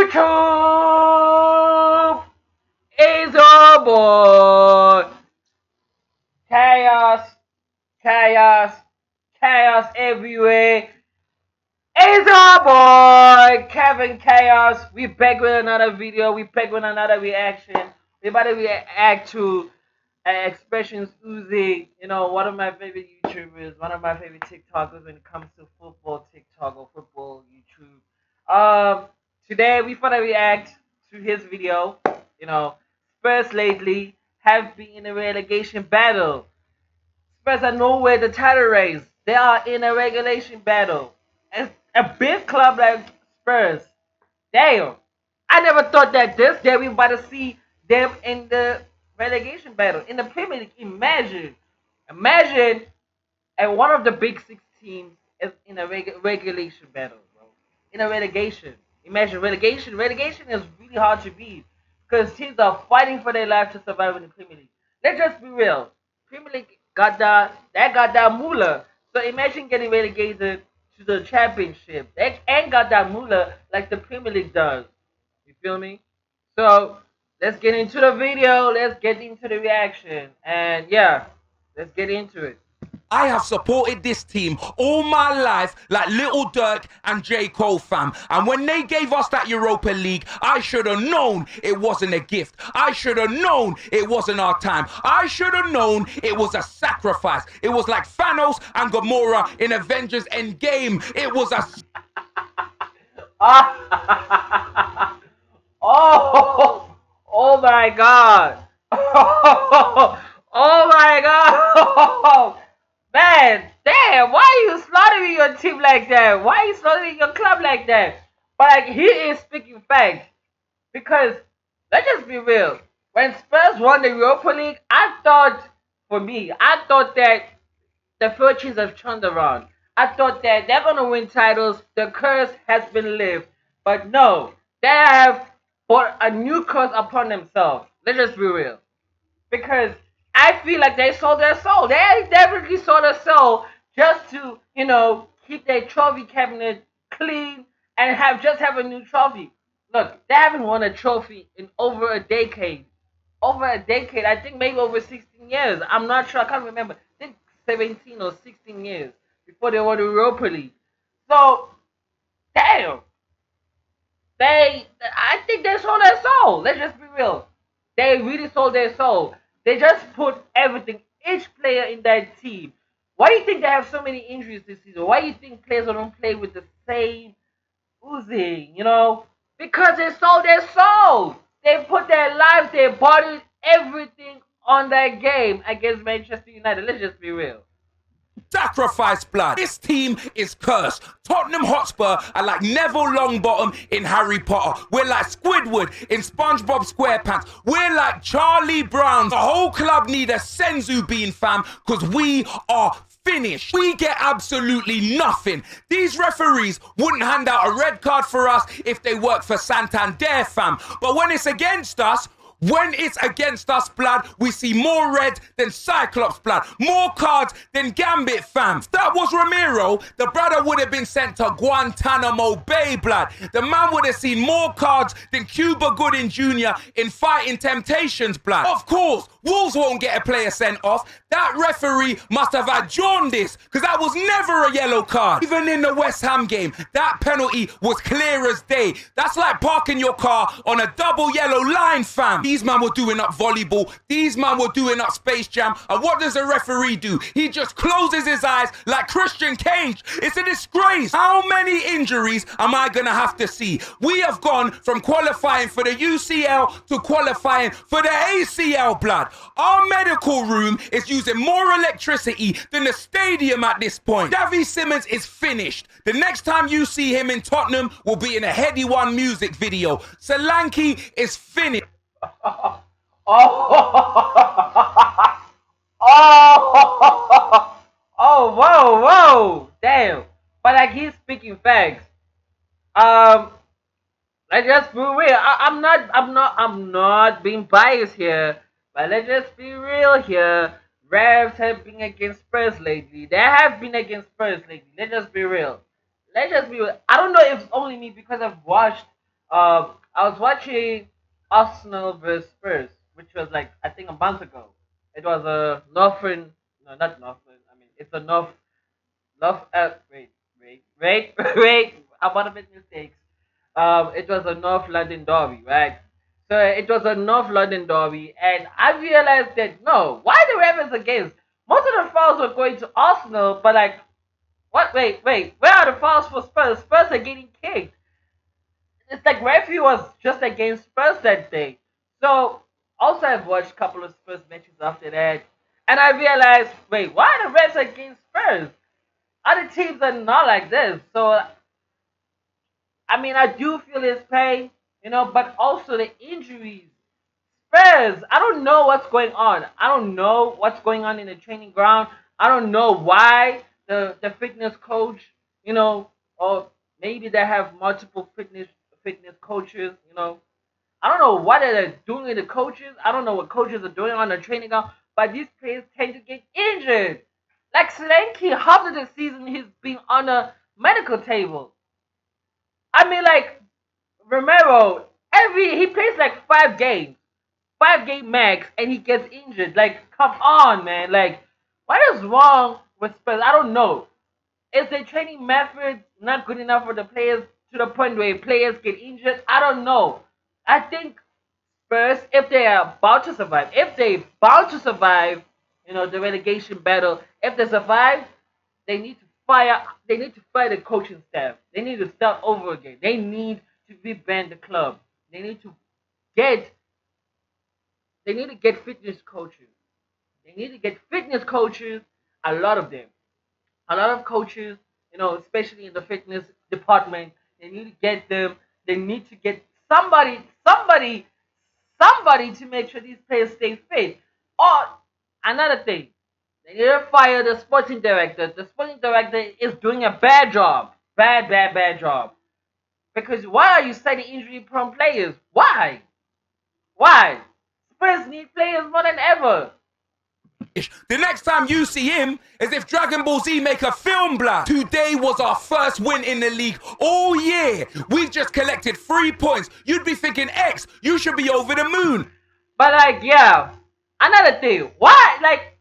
YouTube is our boy. Chaos, chaos, chaos everywhere. It's our boy, Kevin Chaos. We back with another video. We back with another reaction. We about to react to Expressions Uzi. You know, one of my favorite YouTubers, one of my favorite TikTokers when it comes to football TikTok or football YouTube. Today we finna react to his video. You know, Spurs lately have been in a relegation battle. Spurs are nowhere the title race. They are in a relegation battle. As a big club like Spurs, damn. I never thought that this day we about to see them in the relegation battle in the Premier League. Imagine, and one of the big six teams is in a regulation battle, bro. In a relegation. Imagine relegation. Relegation is really hard to beat because teams are fighting for their life to survive in the Premier League. Let's just be real. Premier League got that moolah. So imagine getting relegated to the championship. They ain't got that moolah like the Premier League does. You feel me? So let's get into the video. Let's get into the reaction. And yeah, let's get into it. I have supported this team all my life like Little Dirk and J. Cole, fam. And when they gave us that Europa League, I should have known it wasn't a gift. I should have known it wasn't our time. I should have known it was a sacrifice. It was like Thanos and Gamora in Avengers Endgame. It was a... Oh my God. Oh my God. Man, damn, why are you slaughtering your team like that? Why are you slaughtering your club like that? But like, he is speaking facts. Because, let's just be real. When Spurs won the Europa League, I thought that the fortunes have turned around. I thought that they're going to win titles. The curse has been lifted. But no, they have put a new curse upon themselves. Let's just be real. Because I feel like they sold their soul. They definitely sold their soul just to, keep their trophy cabinet clean and have a new trophy. Look, they haven't won a trophy in over a decade. Over a decade, I think maybe over 16 years. I'm not sure, I can't remember. I think 17 or 16 years before they won the Europa League. So, damn. I think they sold their soul. Let's just be real. They really sold their soul. They just put everything, each player in that team. Why do you think they have so many injuries this season? Why do you think players don't play with the same oozing, Because they sold their soul. They put their lives, their bodies, everything on that game against Manchester United. Let's just be real. Sacrifice, blood. This team is cursed. Tottenham Hotspur are like Neville Longbottom in Harry Potter. We're like Squidward in SpongeBob SquarePants. We're like Charlie Brown. The whole club need a senzu bean, fam, because we are finished. We get absolutely nothing. These referees wouldn't hand out a red card for us if they worked for Santander, fam. But when it's against us, blood, we see more red than Cyclops, blood. More cards than Gambit, fam. If that was Ramiro, the brother would have been sent to Guantanamo Bay, blood. The man would have seen more cards than Cuba Gooding Jr. in Fighting Temptations, blood. Of course, Wolves won't get a player sent off. That referee must have had jaundice, because that was never a yellow card. Even in the West Ham game, that penalty was clear as day. That's like parking your car on a double yellow line, fam. These men were doing up volleyball. These men were doing up Space Jam. And what does the referee do? He just closes his eyes like Christian Cage. It's a disgrace. How many injuries am I going to have to see? We have gone from qualifying for the UCL to qualifying for the ACL, blood. Our medical room is using more electricity than the stadium at this point. Xavi Simons is finished. The next time you see him in Tottenham will be in a Heady One music video. Solanke is finished. Whoa, damn. But like, he's speaking facts. Let's just be real. I'm not being biased here, but let's just be real here. Revs have been against Spurs lately. They have been against Spurs lately. Let's just be real. I don't know if it's only me because I've watched I was watching Arsenal versus Spurs, which was like I think a month ago. It was a Northern, no, not Northern. I mean, it's a North. Wait. I'm gonna make mistakes. It was a North London derby, right? So it was a North London derby, and I realized that no, why the ref is against? Most of the fouls were going to Arsenal, but like, what? Wait, where are the fouls for Spurs? Spurs are getting kicked. It's like referee was just against Spurs that day. So also I've watched a couple of Spurs matches after that, and I realized, wait, why are the refs against Spurs? Other teams are not like this. So I mean, I do feel his pain, but also the injuries. Spurs, I don't know what's going on. I don't know what's going on in the training ground. I don't know why the fitness coach, or maybe they have multiple fitness coaches. I don't know what they're doing with the coaches. I don't know what coaches are doing on the training ground, but these players tend to get injured. Like Solanke, half of the season he's been on a medical table. I mean, like Romero, he plays like 5 games, 5 game max, and he gets injured. Like, come on, man. Like, what is wrong with Spurs? I don't know. Is the training method not good enough for the players to the point where players get injured? I don't know. I think Spurs, if they are about to survive, the relegation battle, if they survive, they need to fire the coaching staff. They need to start over again. They need to rebrand the club. They need to get fitness coaches. They need to get fitness coaches, a lot of them. A lot of coaches, especially in the fitness department, they need to get them. They need to get somebody to make sure these players stay fit. Or another thing, they need to fire the sporting director. The sporting director is doing a bad job. Bad job. Because why are you signing injury prone players? Why? Why? Spurs need players more than ever. The next time you see him is if Dragon Ball Z make a film, blood. Today was our first win in the league all year. We've just collected 3 points. You'd be thinking, X, you should be over the moon. But like, yeah, another thing. Why? Like,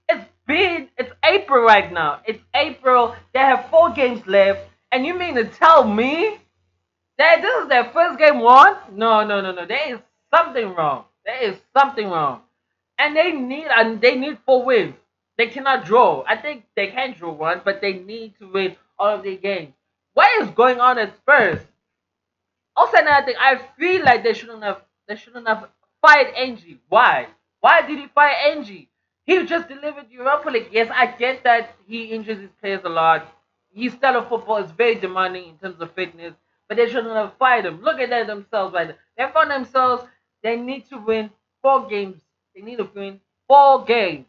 it's April right now. It's April. They have 4 games left, and you mean to tell me that this is their first game won? No. There is something wrong. And they need 4 wins. They cannot draw. I think they can draw one, but they need to win all of their games. What is going on at Spurs? Also another thing, I feel like they shouldn't have fired Angie. Why? Why did he fire Angie? He just delivered Europa League. Yes, I get that he injures his players a lot. His style of football is very demanding in terms of fitness, but they shouldn't have fired him. Look at that themselves right there. They found themselves, they need to win 4 games. They need to win 4 games.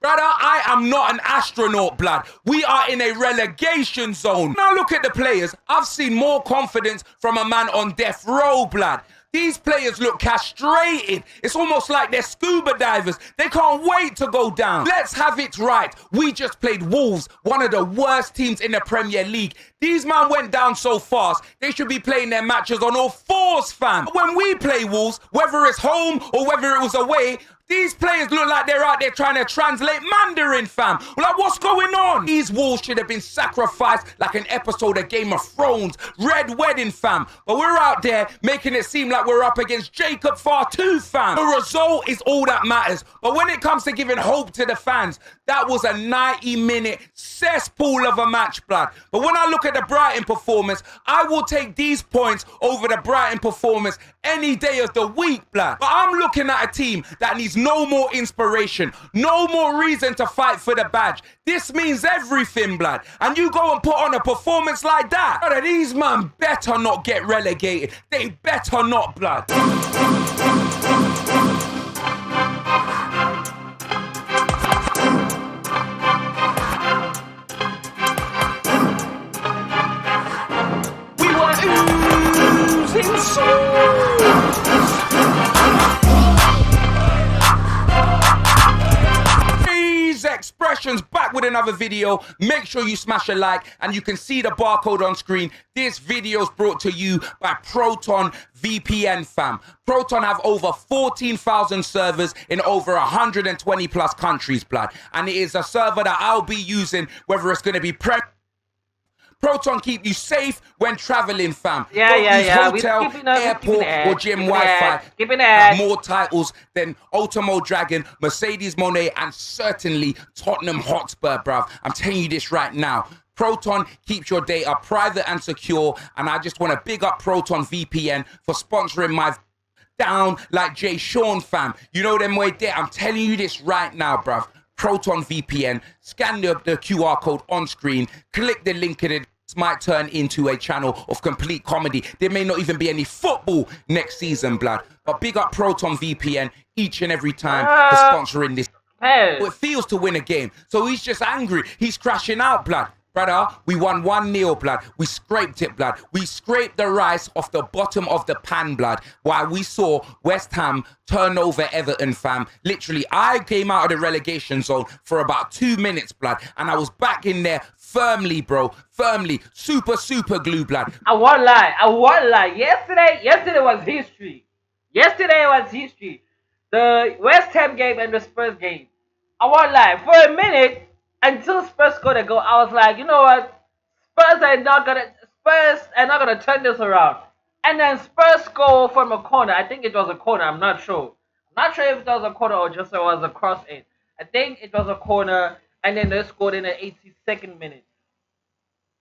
Brother, I am not an astronaut, blood. We are in a relegation zone. Now look at the players. I've seen more confidence from a man on death row, blood. These players look castrated. It's almost like they're scuba divers. They can't wait to go down. Let's have it right. We just played Wolves, one of the worst teams in the Premier League. These men went down so fast, they should be playing their matches on all 4s, fam. When we play Wolves, whether it's home or whether it was away, these players look like they're out there trying to translate Mandarin, fam. Like, what's going on? These Wolves should have been sacrificed like an episode of Game of Thrones. Red Wedding, fam. But we're out there making it seem like we're up against Jacob Fartooth, fam. The result is all that matters. But when it comes to giving hope to the fans, that was a 90-minute cesspool of a match, blood. But when I look at the Brighton performance, I will take these points over the Brighton performance any day of the week, blood. But I'm looking at a team that needs no more inspiration, no more reason to fight for the badge. This means everything, blood. And you go and put on a performance like that, brother, these men better not get relegated. They better not, blood. We were oozing souls. Expressions back with another another video. Make sure you smash a like, and you can see the barcode on screen. This video is brought to you by Proton VPN, fam. Proton have over 14,000 servers in over 120 plus countries, blood. And it is a server that I'll be using, whether it's going to be Proton keep you safe when traveling, fam. Don't use hotel, airport, or gym Wi-Fi. Have more titles than Ultimo Dragon, Mercedes Monet, and certainly Tottenham Hotspur, bruv. I'm telling you this right now. Proton keeps your data private and secure, and I just want to big up Proton VPN for sponsoring my down like Jay Sean, fam. You know them way there. I'm telling you this right now, bruv. Proton VPN, scan the QR code on screen, click the link in it. This might turn into a channel of complete comedy. There may not even be any football next season, blood. But big up Proton VPN each and every time for sponsoring this. It feels to win a game. So he's just angry. He's crashing out, blood. Brother, we won 1-0, blood. We scraped it, blood. We scraped the rice off the bottom of the pan, blood. While we saw West Ham turn over Everton, fam. Literally, I came out of the relegation zone for about 2 minutes, blood. And I was back in there firmly, bro. Firmly. Super glue, blood. I won't lie. Yesterday was history. The West Ham game and the Spurs game. I won't lie. For a minute, until Spurs scored a goal, I was like, you know what? Spurs are not gonna turn this around. And then Spurs score from a corner. I think it was a corner. I'm not sure. I'm not sure if it was a corner or just it was a cross in. I think it was a corner, and then they scored in the 82nd minute.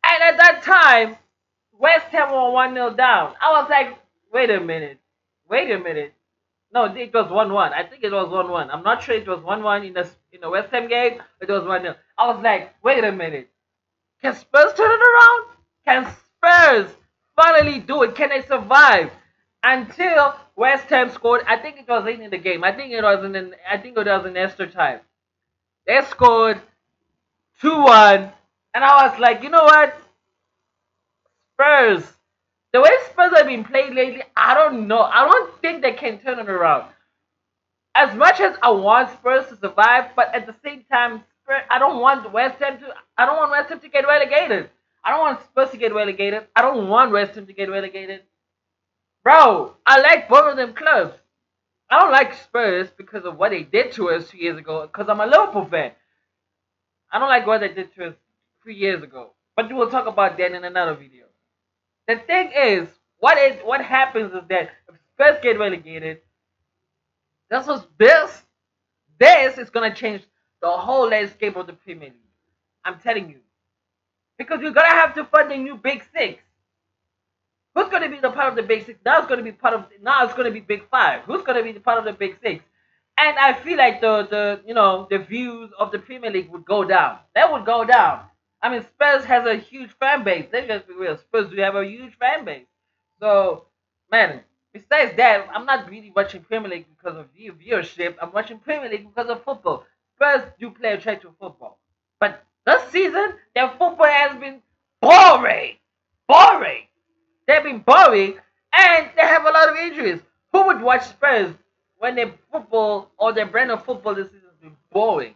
And at that time, West Ham were 1-0 down. I was like, wait a minute. No, it was 1-1. I think it was 1-1. I'm not sure it was 1-1 in the West Ham game. It was 1-0. I was like, wait a minute. Can Spurs turn it around? Can Spurs finally do it? Can they survive? Until West Ham scored. I think it was late in the game. I think it was in extra time. They scored 2-1. And I was like, you know what? Spurs. The way Spurs have been playing lately, I don't know. I don't think they can turn it around. As much as I want Spurs to survive, but at the same time, I don't want West Ham to get relegated. I don't want Spurs to get relegated. I don't want West Ham to get relegated. Bro, I like both of them clubs. I don't like Spurs because of what they did to us 2 years ago, because I'm a Liverpool fan. I don't like what they did to us 3 years ago. But we'll talk about that in another video. The thing is, what happens is that if Spurs get relegated, this is gonna change the whole landscape of the Premier League. I'm telling you, because you're gonna have to fund the new Big Six. Who's gonna be the part of the Big Six? Now it's gonna be Big Five. Who's gonna be the part of the Big Six? And I feel like the views of the Premier League would go down. That would go down. I mean, Spurs has a huge fan base. Let's just be real. Spurs do have a huge fan base. So, man, besides that, I'm not really watching Premier League because of viewership. I'm watching Premier League because of football. Spurs do play attractive football. But this season, their football has been boring. They've been boring, and they have a lot of injuries. Who would watch Spurs when their football or their brand of football this season has been boring?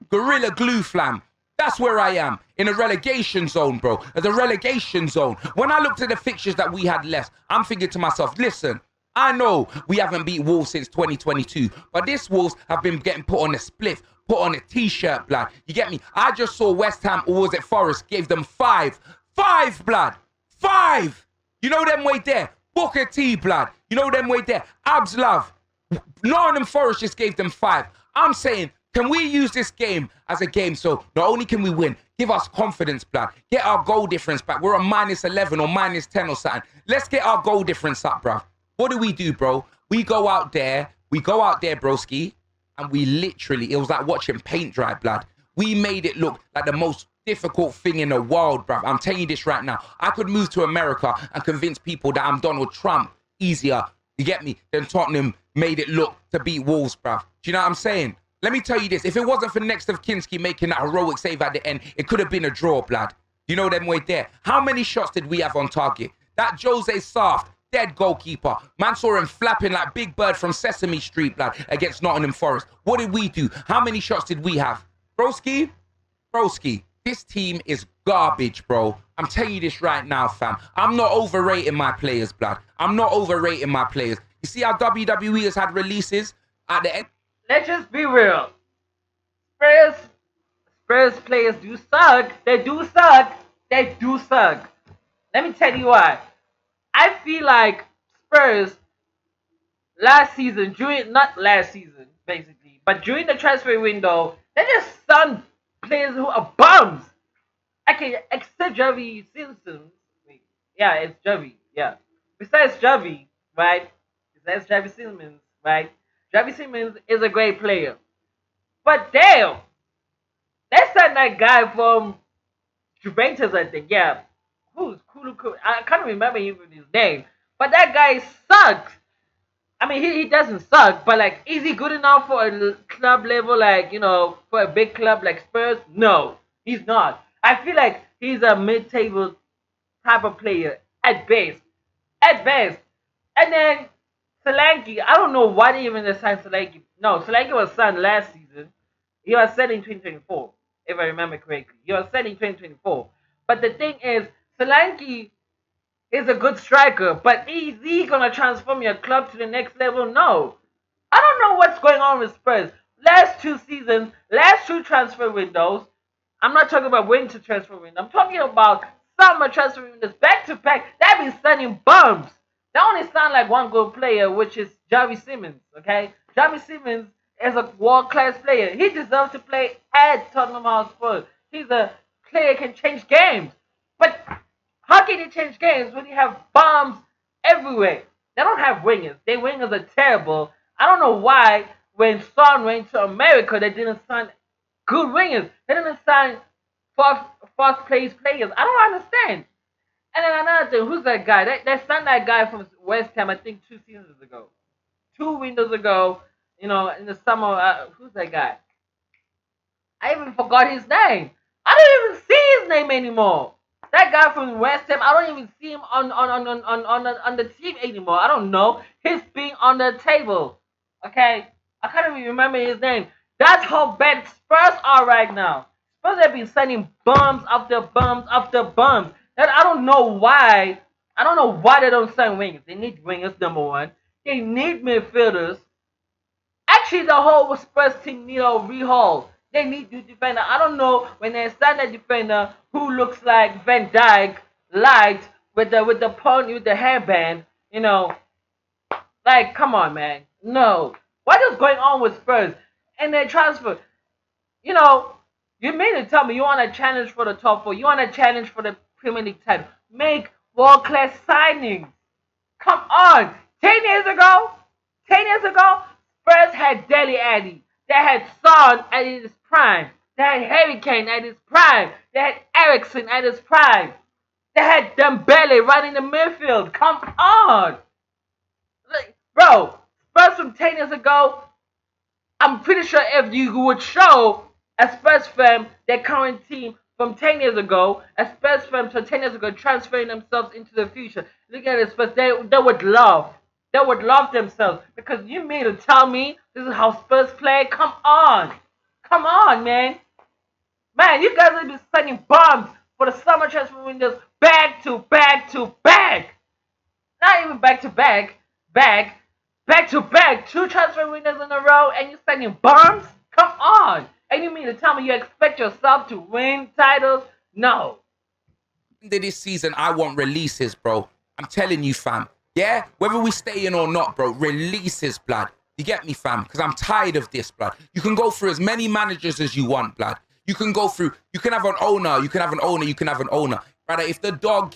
Gorilla Glue, flam. That's where I am, in a relegation zone, bro. The relegation zone. When I looked at the fixtures that we had left, I'm thinking to myself, listen, I know we haven't beat Wolves since 2022, but this Wolves have been getting put on a spliff, put on a t-shirt, blood. You get me? I just saw West Ham, or was it Forest, gave them 5. 5, blood. 5. You know them way there. Booker T, blood. You know them way there. Abs Love. Nottingham Forest just gave them 5. I'm saying, can we use this game as a game so not only can we win, give us confidence, blood. Get our goal difference back. We're on -11 or -10 or something. Let's get our goal difference up, bruv. What do, bro? We go out there, broski, and we literally, it was like watching paint dry, blood. We made it look like the most difficult thing in the world, bruv. I'm telling you this right now. I could move to America and convince people that I'm Donald Trump easier, you get me, than Tottenham made it look to beat Wolves, bruv. Do you know what I'm saying? Let me tell you this. If it wasn't for Next of Kinski making that heroic save at the end, it could have been a draw, blood. You know them way there. How many shots did we have on target? That Jose Saft, dead goalkeeper. Man saw him flapping like Big Bird from Sesame Street, blood, against Nottingham Forest. What did we do? How many shots did we have? Broski, Broski, this team is garbage, bro. I'm telling you this right now, fam. I'm not overrating my players, blood. I'm not overrating my players. You see how WWE has had releases at the end? Let's just be real. Spurs players do suck. They do suck. They do suck. Let me tell you why. I feel like Spurs last season, not last season, basically, but during the transfer window, they just signed players who are bums. Okay, except Javi Simpson. Wait, yeah, it's Javi. Yeah. Besides Javi, right? Besides Javi Simmons, right? Javi Simmons is a great player. But damn, that's not that guy from Juventus, I think. Yeah. Who's Kulu? I can't remember even his name. But that guy sucks. I mean, he doesn't suck, but like, is he good enough for a club level, like, for a big club like Spurs? No, he's not. I feel like he's a mid-table type of player at best. At best. And then Solanke, I don't know why they even signed Solanke. No, Solanke was signed last season. He was signed in 2024, if I remember correctly. He was signed in 2024. But the thing is, Solanke is a good striker, but is he gonna transform your club to the next level? No. I don't know what's going on with Spurs. Last two seasons, last two transfer windows. I'm not talking about winter transfer window. I'm talking about summer transfer windows, back to back. They've been signing bums. They only sign like one good player, which is Javi Simmons. Okay, Javi Simmons is a world class player. He deserves to play at Tottenham Hotspur. He's a player who can change games, but how can you change games when you have bombs everywhere? They don't have wingers. Their wingers are terrible. I don't know why when Son went to America, they didn't sign good wingers. They didn't sign first place players. I don't understand. And then another thing, who's that guy? They signed that guy from West Ham, I think 2 seasons ago. 2 windows ago, in the summer. Who's that guy? I even forgot his name. I don't even see his name anymore. That guy from West Ham, I don't even see him on the team anymore. I don't know. He's being on the table. Okay? I can't even remember his name. That's how bad Spurs are right now. Spurs have been signing bums after bums after bums. And I don't know why. I don't know why they don't sign wingers. They need wingers, number one. They need midfielders. Actually, the whole Spurs team need a rehaul. They need new defender. I don't know when they sign a defender who looks like Van Dijk light with the pony with the hairband. Like, come on, man. No. What is going on with Spurs? And their transfer. You mean to tell me you want to challenge for the top four? You want to challenge for the Premier League title? Make world class signings. Come on. 10 years ago, Spurs had Dele Alli. They had Son at his prime. They had Harry Kane at his prime. They had Eriksen at his prime. They had Dembele running the midfield. Come on. Bro, Spurs from 10 years ago, I'm pretty sure if you would show a Spurs fan their current team from 10 years ago, a Spurs fan from 10 years ago transferring themselves into the future, look at the Spurs, they would love. They would love themselves. Because you mean to tell me this is how Spurs play? Come on. Come on, man. Man, you guys will be signing bombs for the summer transfer windows back to back to back. Not even back to back. Back to back. 2 transfer windows in a row and you're signing bombs? Come on. And you mean to tell me you expect yourself to win titles? No. Into this season, I want releases, bro. I'm telling you, fam. Yeah? Whether we stay in or not, bro, releases, blood. You get me, fam? Because I'm tired of this, blood. You can go through as many managers as you want, blood. You can go through, you can have an owner, you can have an owner. Brother, if the dog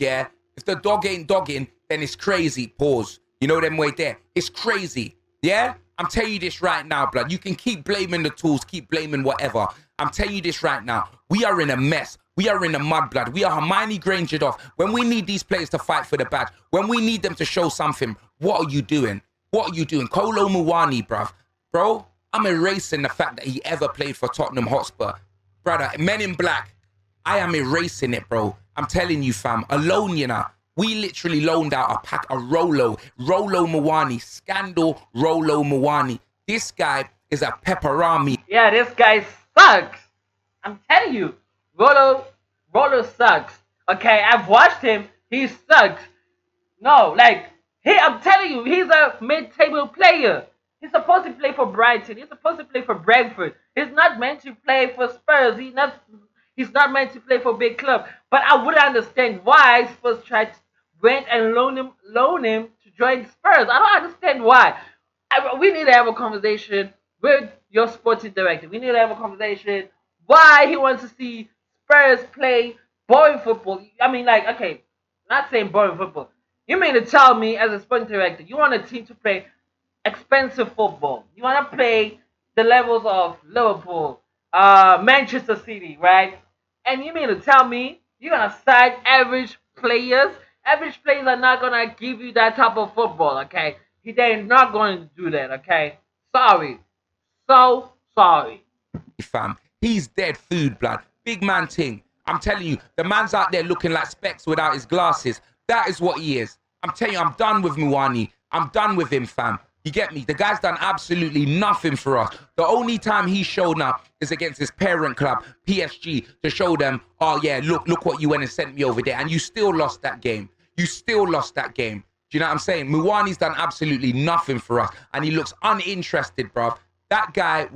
ain't dogging, then it's crazy. Pause. You know them way there. It's crazy. Yeah? I'm telling you this right now, blood. You can keep blaming the tools, keep blaming whatever. I'm telling you this right now. We are in a mess. We are in the mud, blood. We are Hermione Grangered off. When we need these players to fight for the badge, when we need them to show something, what are you doing? What are you doing? Kolo Muani, bruv. Bro, I'm erasing the fact that he ever played for Tottenham Hotspur. Brother, Men in Black, I am erasing it, bro. I'm telling you, fam. Alone, you know. We literally loaned out a pack of Rolo Muani. Scandal Rolo Muani. This guy is a pepperami. Yeah, this guy sucks. I'm telling you. Rolo sucks. Okay, I've watched him. He sucks. No, like I'm telling you, he's a mid-table player. He's supposed to play for Brighton. He's supposed to play for Brentford. He's not meant to play for Spurs. He's not meant to play for big club. But I would understand why Spurs went and loan him to join Spurs. I don't understand why. We need to have a conversation with your sporting director. We need to have a conversation why he wants to see Spurs play boring football. I mean, like, okay, not saying boring football. You mean to tell me, as a sporting director, you want a team to play expensive football? You want to play the levels of Liverpool, Manchester City, right? And you mean to tell me you're gonna sign average players? Average players are not gonna give you that type of football, okay? They're not going to do that, okay? Sorry, so sorry. Fam, he's dead food, blood. Big man ting. I'm telling you, the man's out there looking like Specs without his glasses. That is what he is. I'm telling you, I'm done with Muani. I'm done with him, fam. You get me? The guy's done absolutely nothing for us. The only time he's shown up is against his parent club, PSG, to show them, oh yeah, look what you went and sent me over there. And you still lost that game. You still lost that game. Do you know what I'm saying? Muwani's done absolutely nothing for us. And he looks uninterested, bruv. That guy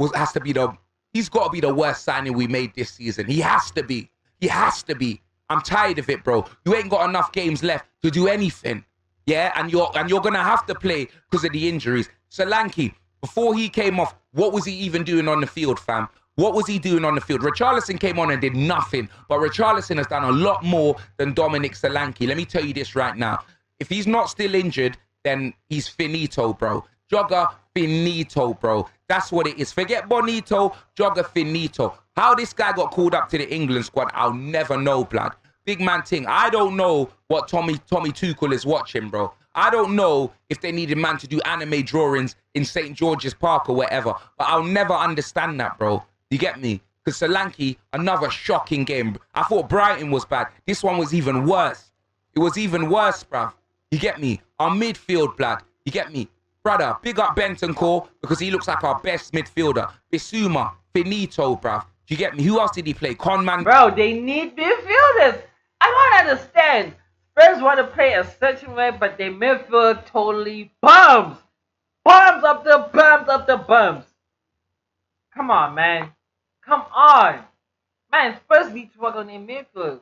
he's got to be the worst signing we made this season. He has to be. He has to be. I'm tired of it, bro. You ain't got enough games left to do anything. Yeah, and you're gonna have to play because of the injuries. Solanke, before he came off, what was he even doing on the field, fam? What was he doing on the field? Richarlison came on and did nothing, but Richarlison has done a lot more than Dominic Solanke. Let me tell you this right now. If he's not still injured, then he's finito, bro. Jogger, finito, bro. That's what it is. Forget Bonito, Jogger, finito. How this guy got called up to the England squad, I'll never know, blood. Big man ting. I don't know what Tommy Tuchel is watching, bro. I don't know if they need a man to do anime drawings in St. George's Park or whatever, but I'll never understand that, bro. You get me? Because Solanke, another shocking game. I thought Brighton was bad. This one was even worse. It was even worse, bruv. You get me? Our midfield, blood. You get me? Brother, big up Bentancur because he looks like our best midfielder. Bissouma, finito, bruv. Do you get me? Who else did he play? Conman. Bro, they need midfielders. I don't understand. Spurs want to play a certain way, but their midfield totally bums. Bums up the bums. Come on, man. Come on. Man, Spurs need to work on their midfield.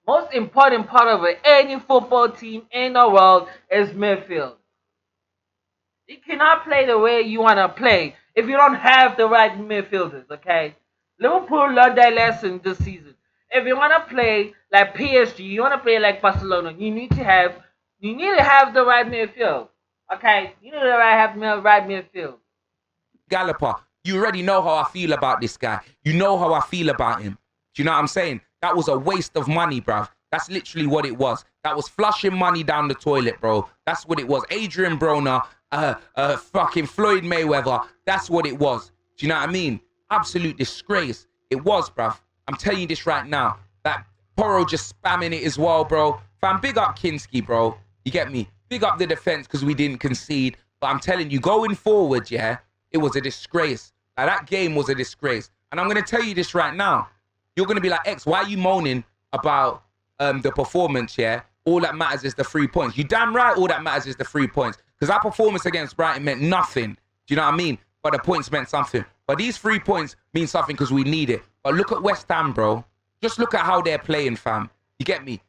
Most important part of any football team in the world is midfield. You cannot play the way you want to play if you don't have the right midfielders, okay? Liverpool learned that lesson this season. If you want to play like PSG, you want to play like Barcelona, you need to have the right midfield, okay? You need to have the right midfield. Galloper, you already know how I feel about this guy. You know how I feel about him. Do you know what I'm saying? That was a waste of money, bruv. That's literally what it was. That was flushing money down the toilet, bro. That's what it was. Adrian Broner, fucking Floyd Mayweather. That's what it was. Do you know what I mean? Absolute disgrace. It was, bruv. I'm telling you this right now. That Porro just spamming it as well, bro. Fam, big up Kinski, bro. You get me? Big up the defense because we didn't concede. But I'm telling you, going forward, yeah, it was a disgrace. Like, that game was a disgrace. And I'm going to tell you this right now. You're going to be like, X, why are you moaning about the performance, yeah? All that matters is the 3 points. You damn right all that matters is the 3 points. Because that performance against Brighton meant nothing. Do you know what I mean? But the points meant something. But these 3 points mean something because we need it. But look at West Ham, bro. Just look at how they're playing, fam. You get me?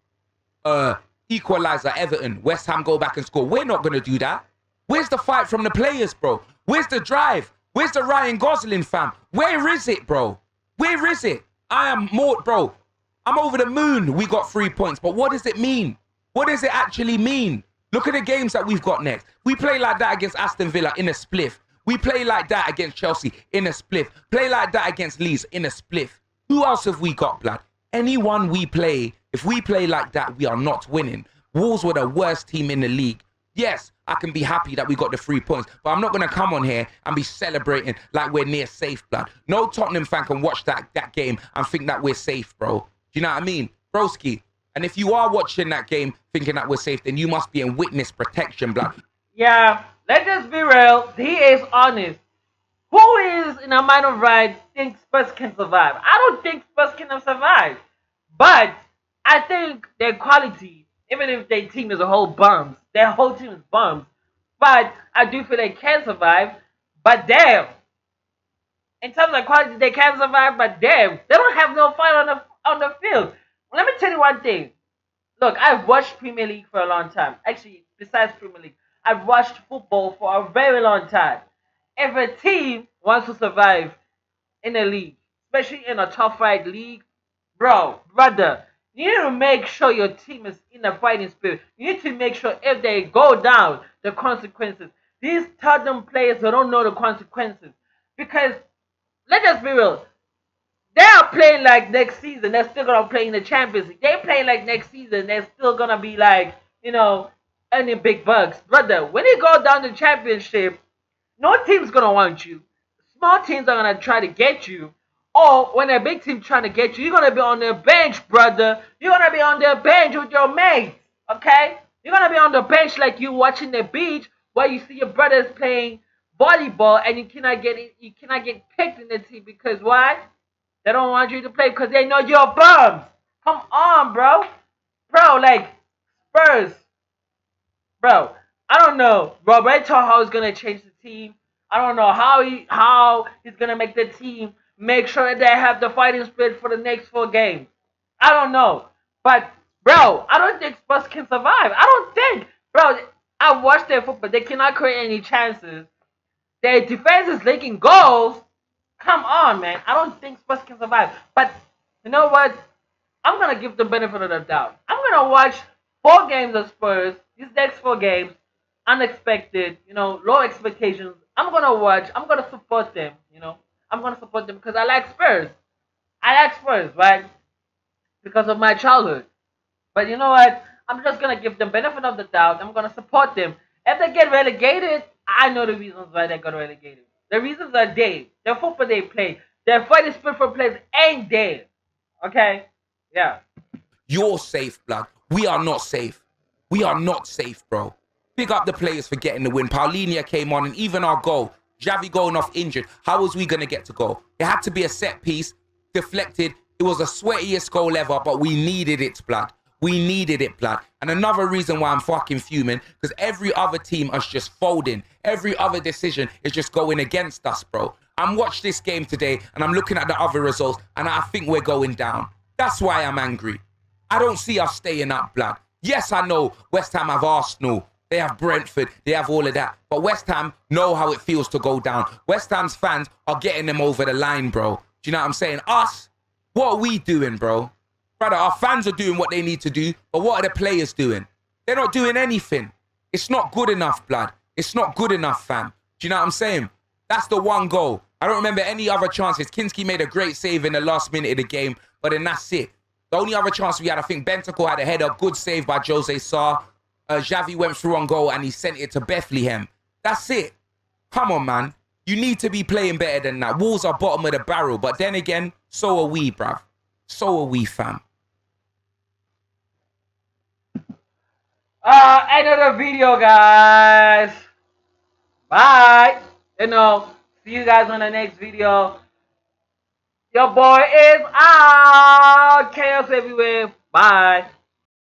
Equalizer, Everton. West Ham go back and score. We're not going to do that. Where's the fight from the players, bro? Where's the drive? Where's the Ryan Gosling, fam? Where is it, bro? Where is it? I am more, bro. I'm over the moon. We got 3 points. But what does it mean? What does it actually mean? Look at the games that we've got next. We play like that against Aston Villa in a spliff. We play like that against Chelsea in a spliff. Play like that against Leeds in a spliff. Who else have we got, blood? Anyone we play, if we play like that, we are not winning. Wolves were the worst team in the league. Yes, I can be happy that we got the 3 points, but I'm not going to come on here and be celebrating like we're near safe, blood. No Tottenham fan can watch that game and think that we're safe, bro. Do you know what I mean? Broski. And if you are watching that game thinking that we're safe, then you must be in witness protection, blood. Yeah, let's just be real. He is honest. Who is in a mind of right thinks Spurs can survive? I don't think Spurs can survive. But I think their quality, even if their team is a whole bums, their whole team is bums. But I do feel they can survive. But damn, in terms of quality, they can survive. But damn, they don't have no fight on the field. Let me tell you one thing. Look, I've watched Premier League for a long time. Actually, besides Premier League, I've watched football for a very long time. If a team wants to survive in a league, especially in a top flight league, brother, you need to make sure your team is in a fighting spirit. You need to make sure if they go down, the consequences. These Tottenham players they don't know the consequences because let's just be real. They are playing like next season. They're still gonna play in the Champions League. They play like next season. They're still gonna be like earning big bucks, brother. When you go down the championship, no team's gonna want you. Small teams are gonna try to get you. Or when a big team trying to get you, you're gonna be on the bench, brother. You're gonna be on the bench with your mates. Okay? You're gonna be on the bench like you watching the beach where you see your brothers playing volleyball and you cannot get picked in the team because why? They don't want you to play because they know you're bums. Come on, bro. Bro, like Spurs. Bro, I don't know. Roberto how is gonna change the team. I don't know how he's gonna make the team make sure they have the fighting spirit for the next 4 games. I don't know. But bro, I don't think Spurs can survive. I don't think, bro. I watched their football. They cannot create any chances. Their defense is leaking goals. Come on, man. I don't think Spurs can survive. But you know what? I'm gonna give the benefit of the doubt. I'm gonna watch 4 games of Spurs. These next 4 games, unexpected. Low expectations. I'm gonna watch. I'm gonna support them. I'm gonna support them because I like Spurs. I like Spurs, right? Because of my childhood. But you know what? I'm just gonna give them benefit of the doubt. I'm gonna support them. If they get relegated, I know the reasons why they got relegated. The reasons are there. The football they play. Their fighting spirit for players ain't there. Okay? Yeah. You're safe, blood. We are not safe. We are not safe, bro. Big up the players for getting the win. Paulinho came on, and even our goal, Xavi going off injured. How was we going to get to goal? It had to be a set piece, deflected. It was the sweatiest goal ever, but we needed it, blood. We needed it, blood. And another reason why I'm fucking fuming, because every other team is just folding. Every other decision is just going against us, bro. I'm watching this game today, and I'm looking at the other results, and I think we're going down. That's why I'm angry. I don't see us staying up, blood. Yes, I know West Ham have Arsenal. They have Brentford. They have all of that. But West Ham know how it feels to go down. West Ham's fans are getting them over the line, bro. Do you know what I'm saying? Us, what are we doing, bro? Brother, our fans are doing what they need to do, but what are the players doing? They're not doing anything. It's not good enough, blood. It's not good enough, fam. Do you know what I'm saying? That's the one goal. I don't remember any other chances. Kinski made a great save in the last minute of the game, but then that's it. The only other chance we had, I think Bentacle had a header, good save by Jose Sarr. Xavi went through on goal and he sent it to Bethlehem. That's it. Come on, man. You need to be playing better than that. Wolves are bottom of the barrel, but then again, so are we, bruv. So are we, fam. End of the video, guys. Bye. See you guys on the next video. Your boy is out. Chaos everywhere. Bye.